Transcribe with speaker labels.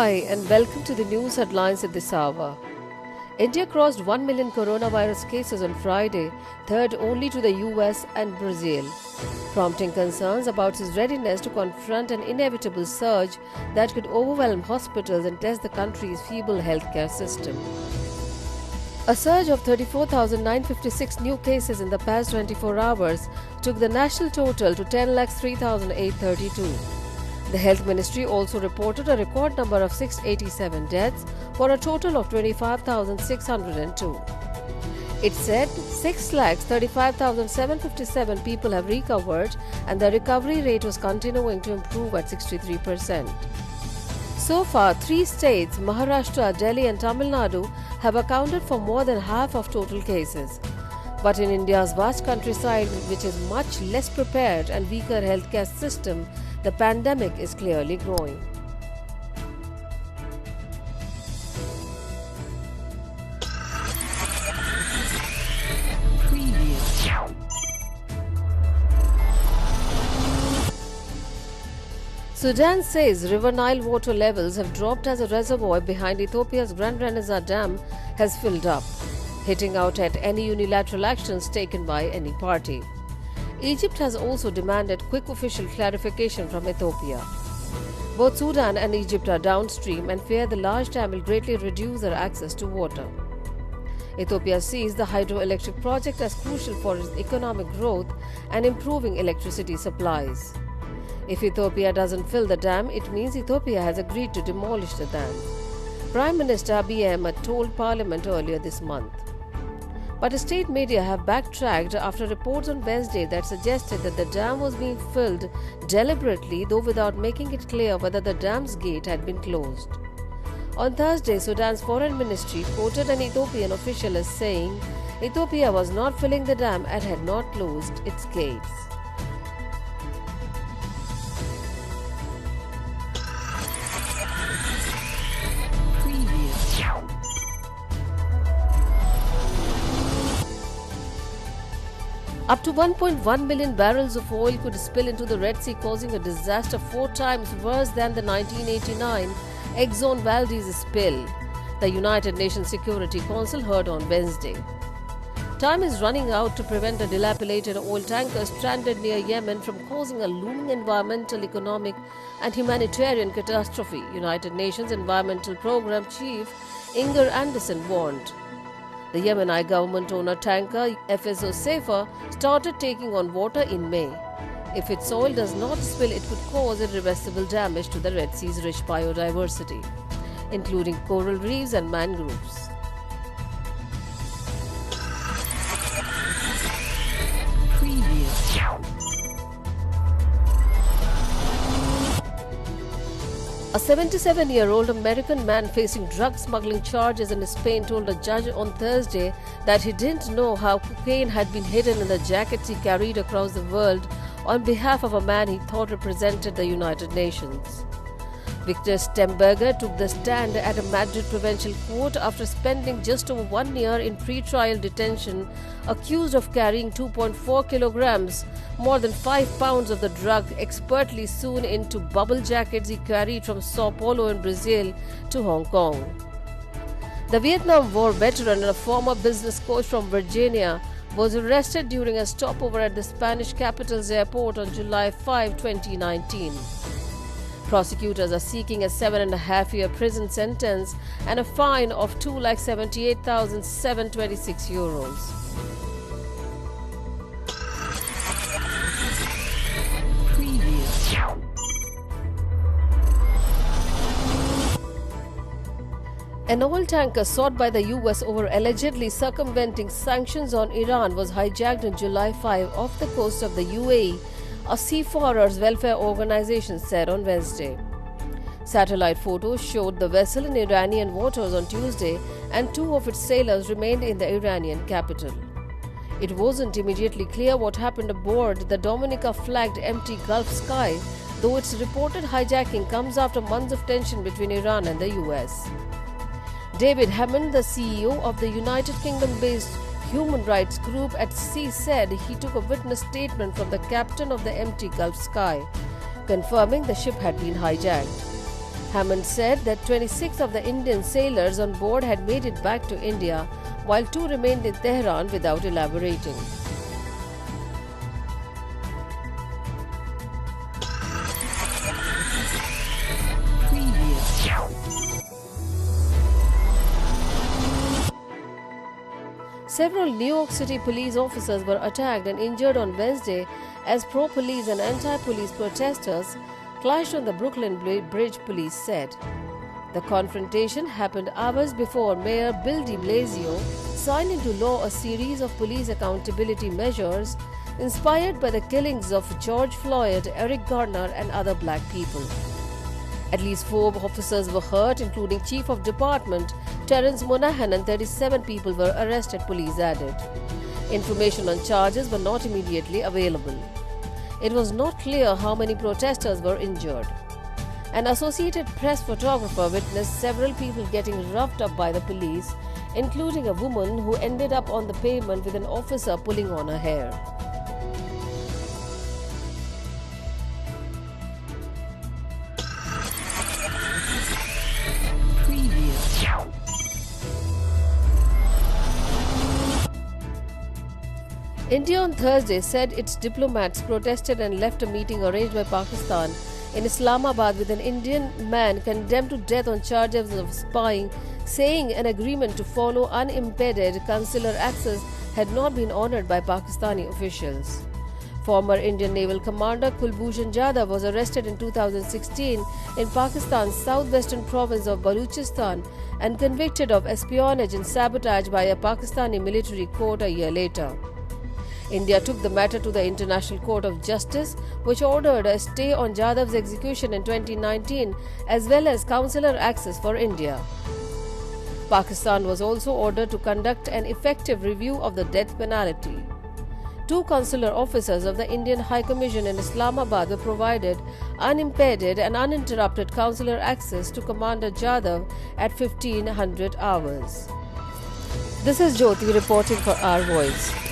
Speaker 1: Hi, and welcome to the news headlines at this hour. India crossed 1 million coronavirus cases on Friday, third only to the US and Brazil, prompting concerns about its readiness to confront an inevitable surge that could overwhelm hospitals and test the country's feeble healthcare system. A surge of 34,956 new cases in the past 24 hours took the national total to 10,03,832. The Health Ministry also reported a record number of 687 deaths for a total of 25,602. It said 6,35,757 people have recovered and the recovery rate was continuing to improve at 63%. So far, 3 states, Maharashtra, Delhi and Tamil Nadu, have accounted for more than half of total cases. But in India's vast countryside, which is much less prepared and weaker healthcare system, the pandemic is clearly growing. Sudan says River Nile water levels have dropped as a reservoir behind Ethiopia's Grand Renaissar Dam has filled up, hitting out at any unilateral actions taken by any party. Egypt has also demanded quick official clarification from Ethiopia. Both Sudan and Egypt are downstream and fear the large dam will greatly reduce their access to water. Ethiopia sees the hydroelectric project as crucial for its economic growth and improving electricity supplies. If Ethiopia doesn't fill the dam, it means Ethiopia has agreed to demolish the dam. Prime Minister Abiy Ahmed told Parliament earlier this month. But state media have backtracked after reports on Wednesday that suggested that the dam was being filled deliberately, though without making it clear whether the dam's gate had been closed. On Thursday, Sudan's foreign ministry quoted an Ethiopian official as saying Ethiopia was not filling the dam and had not closed its gates. Up to 1.1 million barrels of oil could spill into the Red Sea, causing a disaster 4 times worse than the 1989 Exxon Valdez spill, the United Nations Security Council heard on Wednesday. Time is running out to prevent a dilapidated oil tanker stranded near Yemen from causing a looming environmental, economic and humanitarian catastrophe, United Nations Environmental Programme Chief Inger Anderson warned. The Yemeni government-owner tanker FSO Safer started taking on water in May. If its oil does not spill, it could cause irreversible damage to the Red Sea's rich biodiversity, including coral reefs and mangroves. A 77-year-old American man facing drug smuggling charges in Spain told a judge on Thursday that he didn't know how cocaine had been hidden in the jackets he carried across the world on behalf of a man he thought represented the United Nations. Victor Stemberger took the stand at a Madrid provincial court after spending just over 1 year in pre-trial detention, accused of carrying 2.4 kilograms, more than 5 pounds of the drug expertly sewn into bubble jackets he carried from Sao Paulo in Brazil to Hong Kong. The Vietnam War veteran and a former business coach from Virginia was arrested during a stopover at the Spanish capital's airport on July 5, 2019. Prosecutors are seeking a 7.5-year prison sentence and a fine of €278,726. An oil tanker sought by the US over allegedly circumventing sanctions on Iran was hijacked on July 5 off the coast of the UAE, a seafarers' welfare organization said on Wednesday. Satellite photos showed the vessel in Iranian waters on Tuesday, and 2 of its sailors remained in the Iranian capital. It wasn't immediately clear what happened aboard the Dominica-flagged empty Gulf Sky, though its reported hijacking comes after months of tension between Iran and the US. David Hammond, the CEO of the United Kingdom-based human rights group at sea, said he took a witness statement from the captain of the empty Gulf Sky, confirming the ship had been hijacked. Hammond said that 26 of the Indian sailors on board had made it back to India, while 2 remained in Tehran without elaborating. Several New York City police officers were attacked and injured on Wednesday as pro-police and anti-police protesters clashed on the Brooklyn Bridge, police said. The confrontation happened hours before Mayor Bill de Blasio signed into law a series of police accountability measures inspired by the killings of George Floyd, Eric Garner, and other black people. At least 4 officers were hurt, including Chief of Department Terrence Monahan, and 37 people were arrested, police added. Information on charges were not immediately available. It was not clear how many protesters were injured. An Associated Press photographer witnessed several people getting roughed up by the police, including a woman who ended up on the pavement with an officer pulling on her hair. India on Thursday said its diplomats protested and left a meeting arranged by Pakistan in Islamabad with an Indian man condemned to death on charges of spying, saying an agreement to follow unimpeded consular access had not been honored by Pakistani officials. Former Indian Naval Commander Kulbhushan Jadhav was arrested in 2016 in Pakistan's southwestern province of Balochistan and convicted of espionage and sabotage by a Pakistani military court a year later. India took the matter to the International Court of Justice, which ordered a stay on Jadhav's execution in 2019, as well as consular access for India. Pakistan was also ordered to conduct an effective review of the death penalty. 2 consular officers of the Indian High Commission in Islamabad were provided unimpeded and uninterrupted consular access to Commander Jadhav at 1500 hours. This is Jyoti reporting for Our Voice.